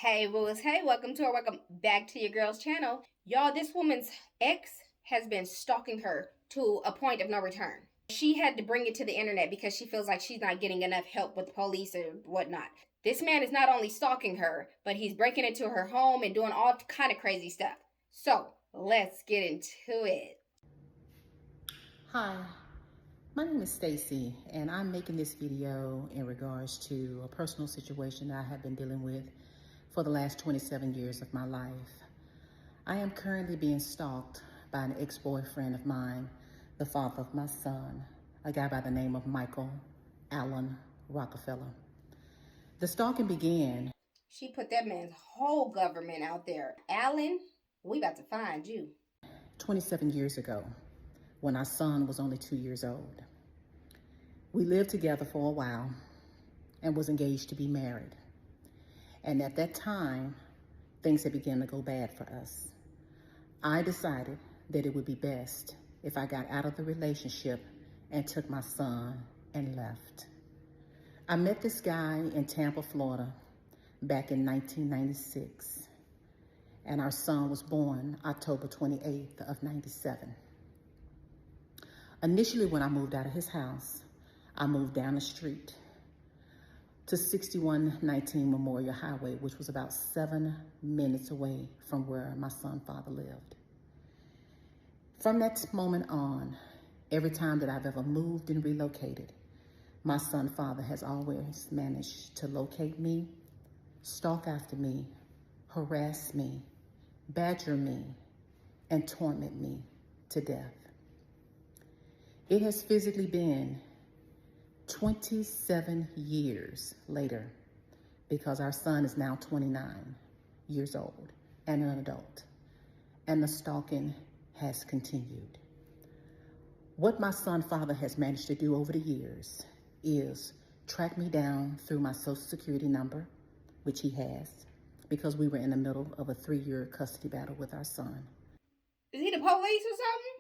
Hey, Willis. Hey, welcome back to your girl's channel. Y'all, this woman's ex has been stalking her to a point of no return. She had to bring it to the internet because she feels like she's not getting enough help with the police or whatnot. This man is not only stalking her, but he's breaking into her home and doing all kind of crazy stuff. So, let's get into it. Hi, my name is Stacy, and I'm making this video in regards to a personal situation that I have been dealing with for the last 27 years of my life. I am currently being stalked by an ex-boyfriend of mine, the father of my son, a guy by the name of Michael Allen Rockefeller. The stalking began. She put that man's whole government out there. Alan, we about to find you. 27 years ago, when our son was only 2 years old. We lived together for a while and was engaged to be married. And at that time, things had begun to go bad for us. I decided that it would be best if I got out of the relationship and took my son and left. I met this guy in Tampa, Florida, back in 1996, and our son was born October 28th of 97. Initially, when I moved out of his house, I moved down the street to 6119 Memorial Highway, which was about 7 minutes away from where my son's father lived. From that moment on, every time that I've ever moved and relocated, my son's father has always managed to locate me, stalk after me, harass me, badger me, and torment me to death. It has physically been 27 years later, because our son is now 29 years old and an adult, and the stalking has continued. What my son's father has managed to do over the years is track me down through my social security number, which he has, because we were in the middle of a 3-year custody battle with our son. Is he the police or something?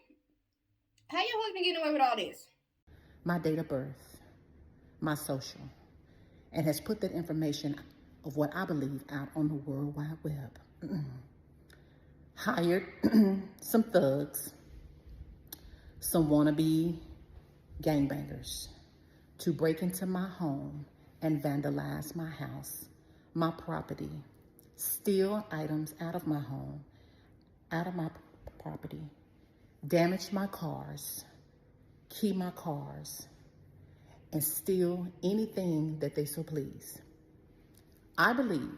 How your husband getting away with all this? My date of birth, my social, and has put that information of what I believe out on the World Wide Web. Hired some thugs, some wannabe gangbangers to break into my home and vandalize my house, my property, steal items out of my home, out of my property, damage my cars, key my cars, and steal anything that they so please. I believe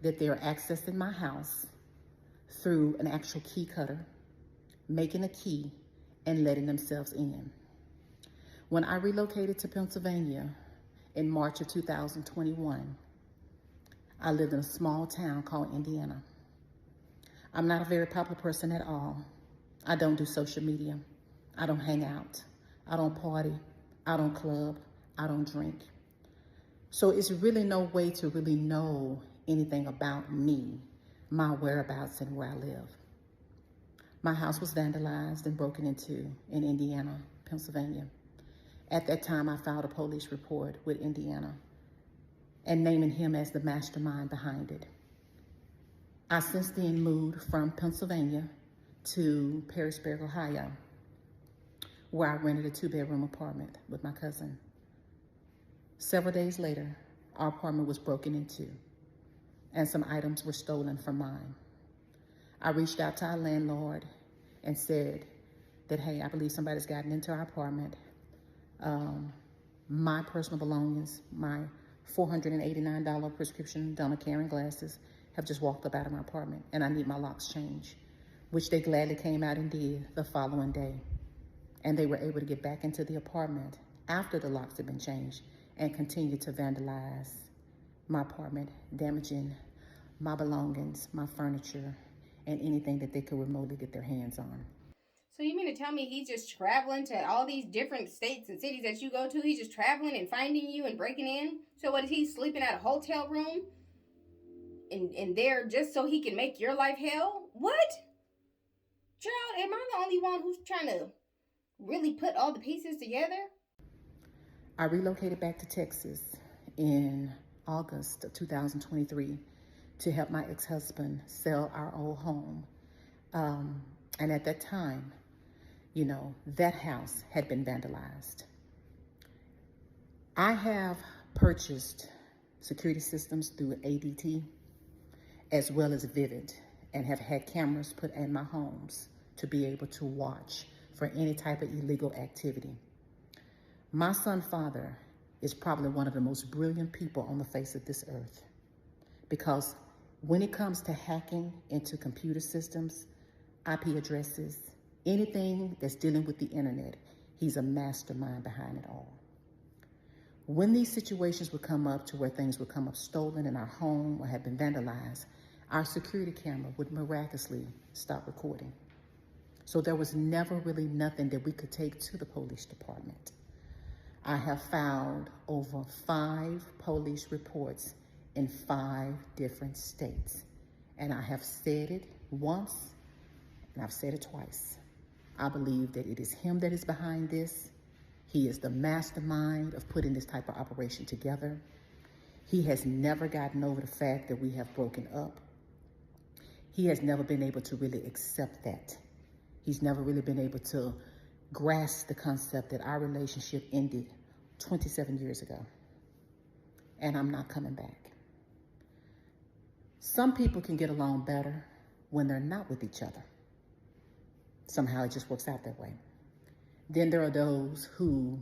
that they are accessing my house through an actual key cutter, making a key and letting themselves in. When I relocated to Pennsylvania in March of 2021, I lived in a small town called Indiana. I'm not a very popular person at all. I don't do social media. I don't hang out. I don't party. I don't club. I don't drink. So it's really no way to really know anything about me, my whereabouts, and where I live. My house was vandalized and broken into in Indiana, Pennsylvania. At that time, I filed a police report with Indiana and naming him as the mastermind behind it. I since then moved from Pennsylvania to Perrysburg, Ohio, where I rented a 2-bedroom apartment with my cousin. Several days later, our apartment was broken into and some items were stolen from mine. I reached out to our landlord and said that, hey, I believe somebody's gotten into our apartment. My personal belongings, my $489 prescription Donna Karan glasses have just walked up out of my apartment and I need my locks changed, which they gladly came out and did the following day. And they were able to get back into the apartment after the locks had been changed and continue to vandalize my apartment, damaging my belongings, my furniture, and anything that they could remotely get their hands on. So you mean to tell me he's just traveling to all these different states and cities that you go to? He's just traveling and finding you and breaking in? So what, is he sleeping at a hotel room and there just so he can make your life hell? What? Child, am I the only one who's trying to really put all the pieces together? I relocated back to Texas in August of 2023 to help my ex-husband sell our old home. And at that time, you know, that house had been vandalized. I have purchased security systems through ADT as well as Vivid, and have had cameras put in my homes to be able to watch for any type of illegal activity. My son's father is probably one of the most brilliant people on the face of this earth, because when it comes to hacking into computer systems, IP addresses, anything that's dealing with the internet, he's a mastermind behind it all. When these situations would come up to where things would come up stolen in our home or have been vandalized, our security camera would miraculously stop recording. So there was never really nothing that we could take to the police department. I have filed over 5 police reports in 5 different states. And I have said it once, and I've said it twice. I believe that it is him that is behind this. He is the mastermind of putting this type of operation together. He has never gotten over the fact that we have broken up. He has never been able to really accept that. He's never really been able to grasp the concept that our relationship ended 27 years ago. And I'm not coming back. Some people can get along better when they're not with each other. Somehow it just works out that way. Then there are those who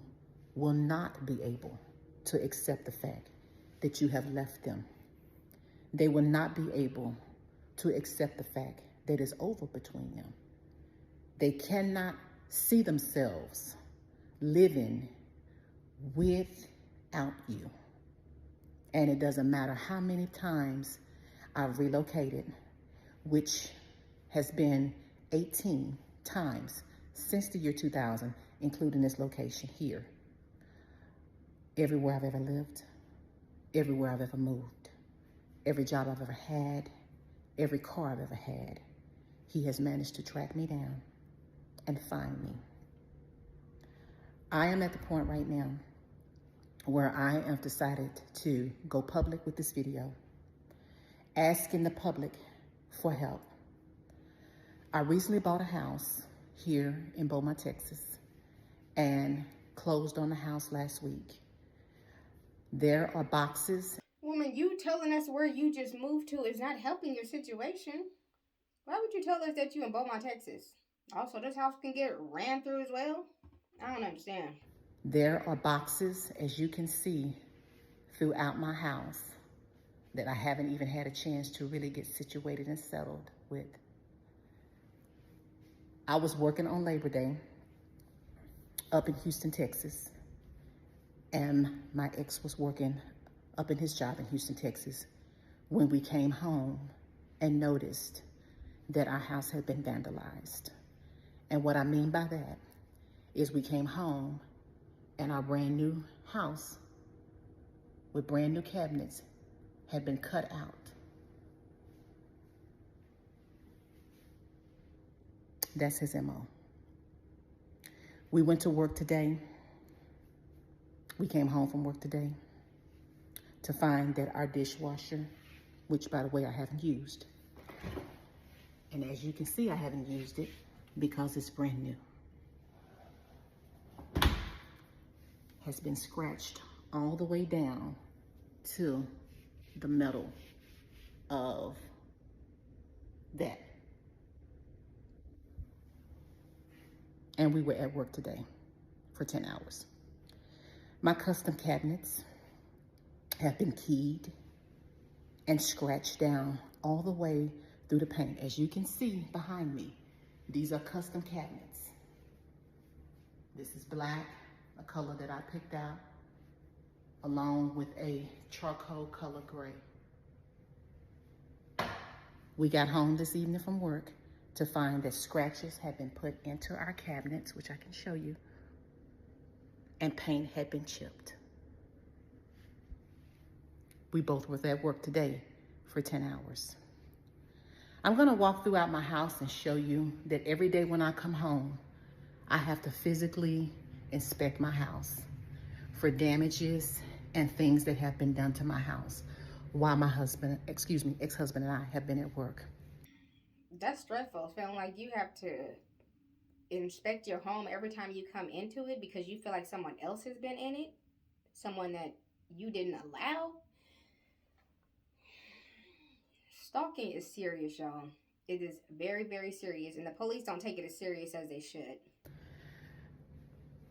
will not be able to accept the fact that you have left them. They will not be able to accept the fact that it's over between them. They cannot see themselves living without you. And it doesn't matter how many times I've relocated, which has been 18 times since the year 2000, including this location here. Everywhere I've ever lived, everywhere I've ever moved, every job I've ever had, every car I've ever had, he has managed to track me down and find me. I am at the point right now where I have decided to go public with this video, asking the public for help. I recently bought a house here in Beaumont, Texas, and closed on the house last week. There are boxes. Woman, you telling us where you just moved to is not helping your situation. Why would you tell us that you in Beaumont, Texas? Also, this house can get ran through as well? I don't understand. There are boxes, as you can see, throughout my house that I haven't even had a chance to really get situated and settled with. I was working on Labor Day up in Houston, Texas, and my ex was working up in his job in Houston, Texas, when we came home and noticed that our house had been vandalized. And what I mean by that is we came home and our brand new house with brand new cabinets had been cut out. That's his MO. We went to work today. We came home from work today to find that our dishwasher, which by the way I haven't used, and as you can see I haven't used it because it's brand new, has been scratched all the way down to the metal of that. And we were at work today for 10 hours. My custom cabinets have been keyed and scratched down all the way through the paint. As you can see behind me, these are custom cabinets. This is black, a color that I picked out, along with a charcoal color gray. We got home this evening from work to find that scratches had been put into our cabinets, which I can show you, and paint had been chipped. We both were at work today for 10 hours. I'm gonna walk throughout my house and show you that every day when I come home, I have to physically inspect my house for damages and things that have been done to my house. while my ex-husband and I have been at work. That's stressful, feeling like you have to inspect your home every time you come into it because you feel like someone else has been in it, someone that you didn't allow. Stalking is serious, y'all. It is very, very serious, and the police don't take it as serious as they should.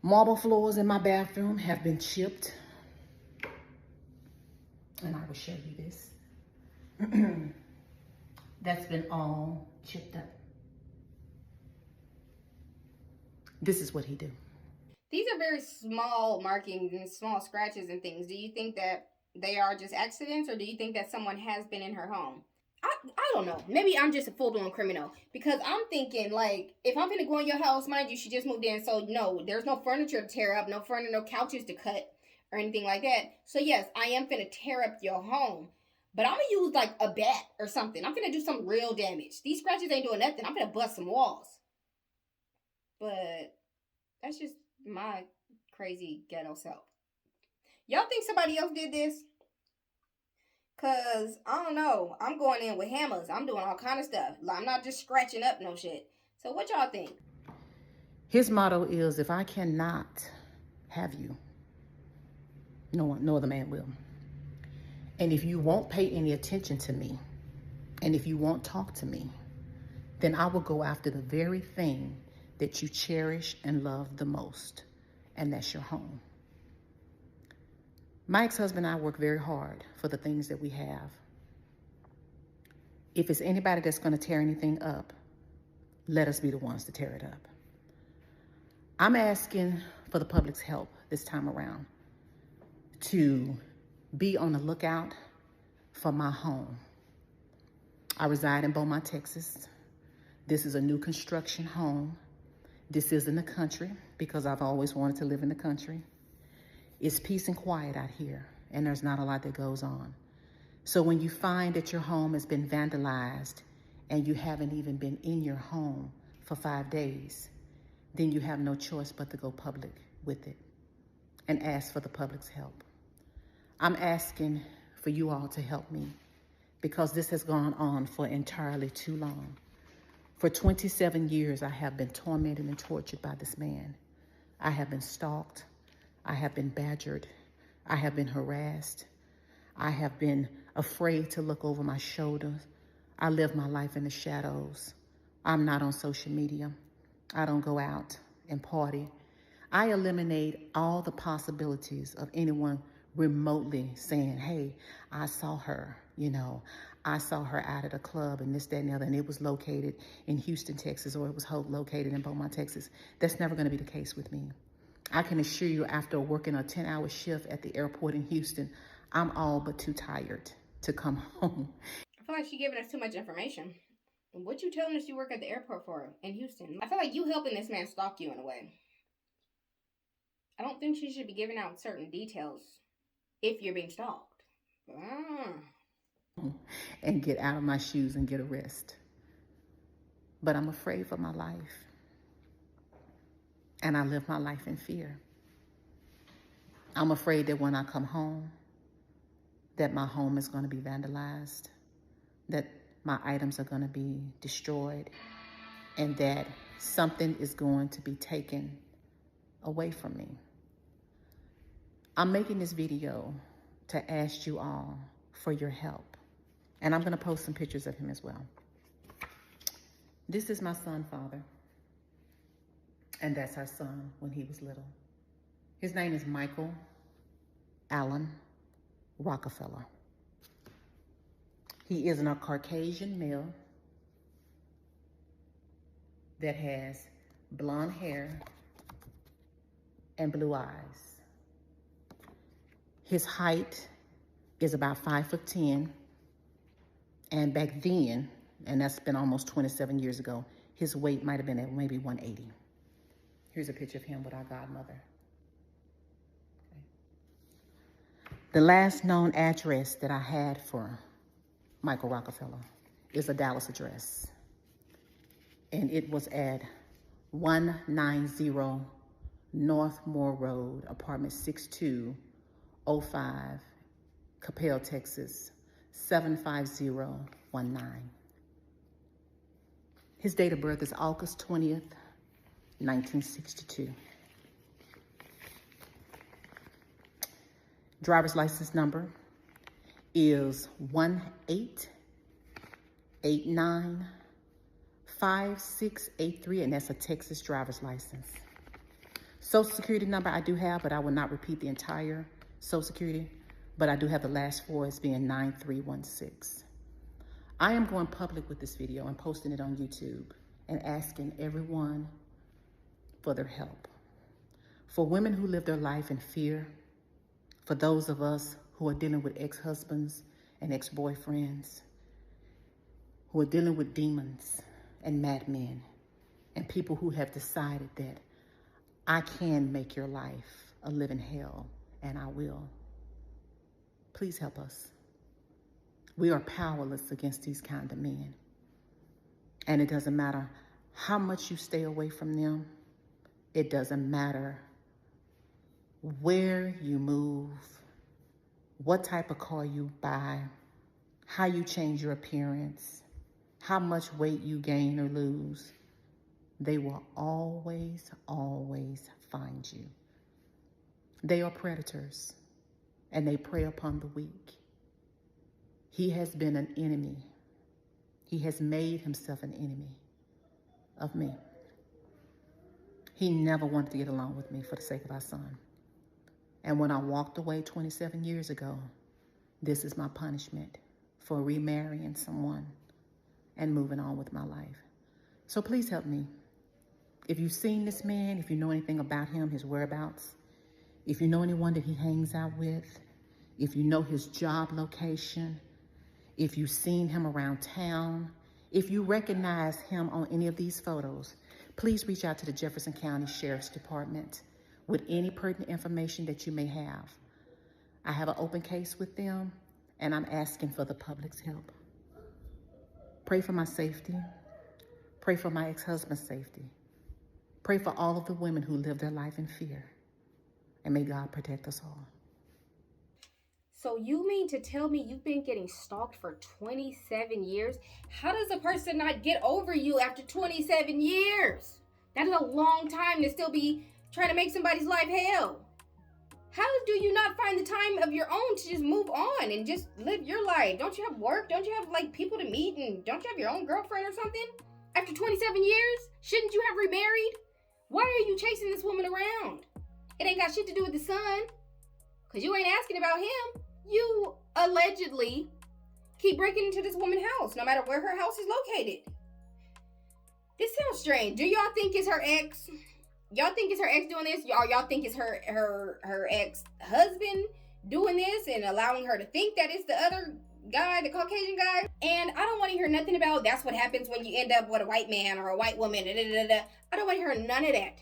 Marble floors in my bathroom have been chipped. And I will show you this. That's been all chipped up. This is what he do. These are very small markings and small scratches and things. Do you think that they are just accidents, or do you think that someone has been in her home? I don't know. Maybe I'm just a full-blown criminal because I'm thinking, like, if I'm gonna go in your house, mind you, she just moved in, so no, there's no furniture to tear up, no furniture, no couches to cut or anything like that. So yes, I am gonna tear up your home, but I'm gonna use like a bat or something. I'm gonna do some real damage. These scratches ain't doing nothing. I'm gonna bust some walls. But that's just my crazy ghetto self. Y'all think somebody else did this? Cause I don't know. I'm going in with hammers. I'm doing all kind of stuff. I'm not just scratching up no shit. So what y'all think? His motto is, if I cannot have you, no other man will. And if you won't pay any attention to me, and if you won't talk to me, then I will go after the very thing that you cherish and love the most, and that's your home. My ex-husband and I work very hard for the things that we have. If it's anybody that's going to tear anything up, let us be the ones to tear it up. I'm asking for the public's help this time around to be on the lookout for my home. I reside in Beaumont, Texas. This is a new construction home. This is in the country because I've always wanted to live in the country. It's peace and quiet out here, and there's not a lot that goes on. So when you find that your home has been vandalized and you haven't even been in your home for 5 days, then you have no choice but to go public with it and ask for the public's help. I'm asking for you all to help me because this has gone on for entirely too long. For 27 years, I have been tormented and tortured by this man. I have been stalked. I have been badgered. I have been harassed. I have been afraid to look over my shoulder. I live my life in the shadows. I'm not on social media. I don't go out and party. I eliminate all the possibilities of anyone remotely saying, hey, I saw her, I saw her out at a club and this, that, and the other, and it was located in Houston, Texas, or it was located in Beaumont, Texas. That's never going to be the case with me. I can assure you, after working a 10-hour shift at the airport in Houston, I'm all but too tired to come home. I feel like she's giving us too much information. What you telling us you work at the airport for in Houston? I feel like you helping this man stalk you in a way. I don't think she should be giving out certain details if you're being stalked. And get out of my shoes and get a rest. But I'm afraid for my life. And I live my life in fear. I'm afraid that when I come home, that my home is going to be vandalized, that my items are going to be destroyed, and that something is going to be taken away from me. I'm making this video to ask you all for your help. And I'm going to post some pictures of him as well. This is my son, Father. And that's our son when he was little. His name is Michael Allen Rockefeller. He is a Caucasian male that has blonde hair and blue eyes. His height is about 5'10", and back then, and that's been almost 27 years ago, his weight might have been at maybe 180. Here's a picture of him with our godmother. Okay. The last known address that I had for Michael Rockefeller is a Dallas address. And it was at 190 Northmore Road, apartment 6205, Capel, Texas, 75019. His date of birth is August 20th, 1962. Driver's license number is 18895683, and that's a Texas driver's license. Social Security number I do have, but I will not repeat the entire Social Security, but I do have the last four as being 9316. I am going public with this video and posting it on YouTube and asking everyone for their help. For women who live their life in fear, for those of us who are dealing with ex-husbands and ex-boyfriends, who are dealing with demons and madmen, and people who have decided that I can make your life a living hell, and I will. Please help us. We are powerless against these kind of men. And it doesn't matter how much you stay away from them. It doesn't matter where you move, what type of car you buy, how you change your appearance, how much weight you gain or lose. They will always, always find you. They are predators, and they prey upon the weak. He has been an enemy. He has made himself an enemy of me. He never wanted to get along with me for the sake of our son. And when I walked away 27 years ago, this is my punishment for remarrying someone and moving on with my life. So please help me. If you've seen this man, if you know anything about him, his whereabouts, if you know anyone that he hangs out with, if you know his job location, if you've seen him around town, if you recognize him on any of these photos, please reach out to the Jefferson County Sheriff's Department with any pertinent information that you may have. I have an open case with them, and I'm asking for the public's help. Pray for my safety. Pray for my ex-husband's safety. Pray for all of the women who live their life in fear. And may God protect us all. So you mean to tell me you've been getting stalked for 27 years? How does a person not get over you after 27 years? That is a long time to still be trying to make somebody's life hell. How do you not find the time of your own to just move on and just live your life? Don't you have work? Don't you have like people to meet? And don't you have your own girlfriend or something? After 27 years, shouldn't you have remarried? Why are you chasing this woman around? It ain't got shit to do with the son, because you ain't asking about him. You allegedly keep breaking into this woman's house, no matter where her house is located. This sounds strange. Do y'all think it's her ex? Y'all think it's her ex doing this? Y'all think it's her ex-husband doing this and allowing her to think that it's the other guy, the Caucasian guy? And I don't want to hear nothing about that's what happens when you end up with a white man or a white woman. I don't want to hear none of that,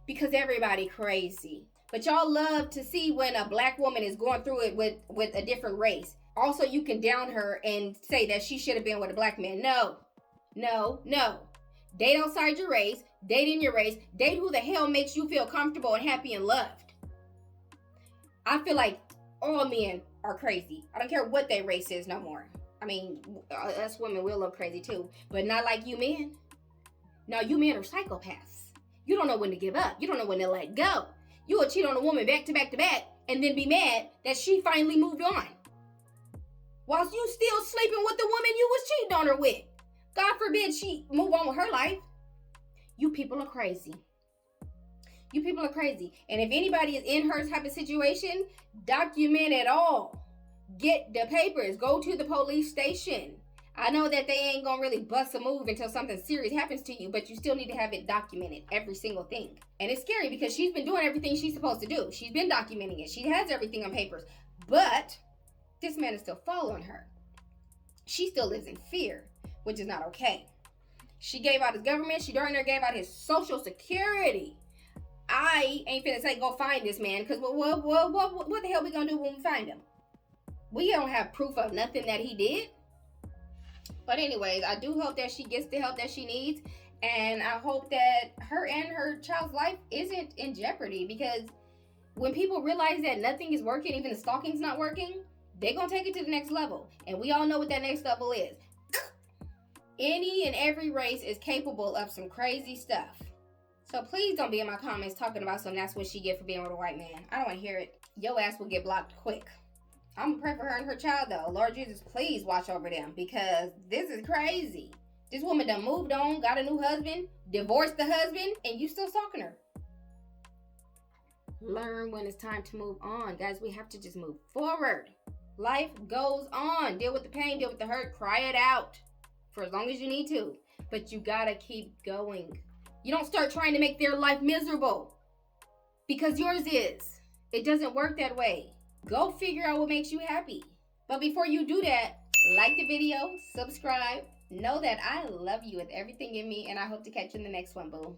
because everybody crazy. But y'all love to see when a black woman is going through it with a different race. Also, you can down her and say that she should have been with a black man. No. Date outside your race. Date in your race. Date who the hell makes you feel comfortable and happy and loved. I feel like all men are crazy. I don't care what their race is no more. I mean, us women will look crazy too. But not like you men. No, you men are psychopaths. You don't know when to give up. You don't know when to let go. You will cheat on a woman back to back to back and then be mad that she finally moved on, whilst you still sleeping with the woman you was cheating on her with. God forbid she move on with her life. You people are crazy. You people are crazy. And if anybody is in her type of situation, document it all. Get the papers. Go to the police station. I know that they ain't gonna really bust a move until something serious happens to you, but you still need to have it documented, every single thing. And it's scary because she's been doing everything she's supposed to do. She's been documenting it. She has everything on papers. But this man is still following her. She still lives in fear, which is not okay. She gave out his government. She darn near gave out his Social Security. I ain't finna say go find this man, because what the hell we gonna do when we find him? We don't have proof of nothing that he did. But anyways, I do hope that she gets the help that she needs. And I hope that her and her child's life isn't in jeopardy. Because when people realize that nothing is working, even the stalking's not working, they're gonna take it to the next level. And we all know what that next level is. Any and every race is capable of some crazy stuff. So please don't be in my comments talking about some that's what she get for being with a white man. I don't want to hear it. Your ass will get blocked quick. I'm gonna pray for her and her child though. Lord Jesus, please watch over them because this is crazy. This woman done moved on, got a new husband, divorced the husband, and you still stalking her. Learn when it's time to move on. Guys, we have to just move forward. Life goes on. Deal with the pain, deal with the hurt, cry it out for as long as you need to. But you gotta keep going. You don't start trying to make their life miserable because yours is. It doesn't work that way. Go figure out what makes you happy. But before you do that, like the video, subscribe. Know that I love you with everything in me, and I hope to catch you in the next one, boo.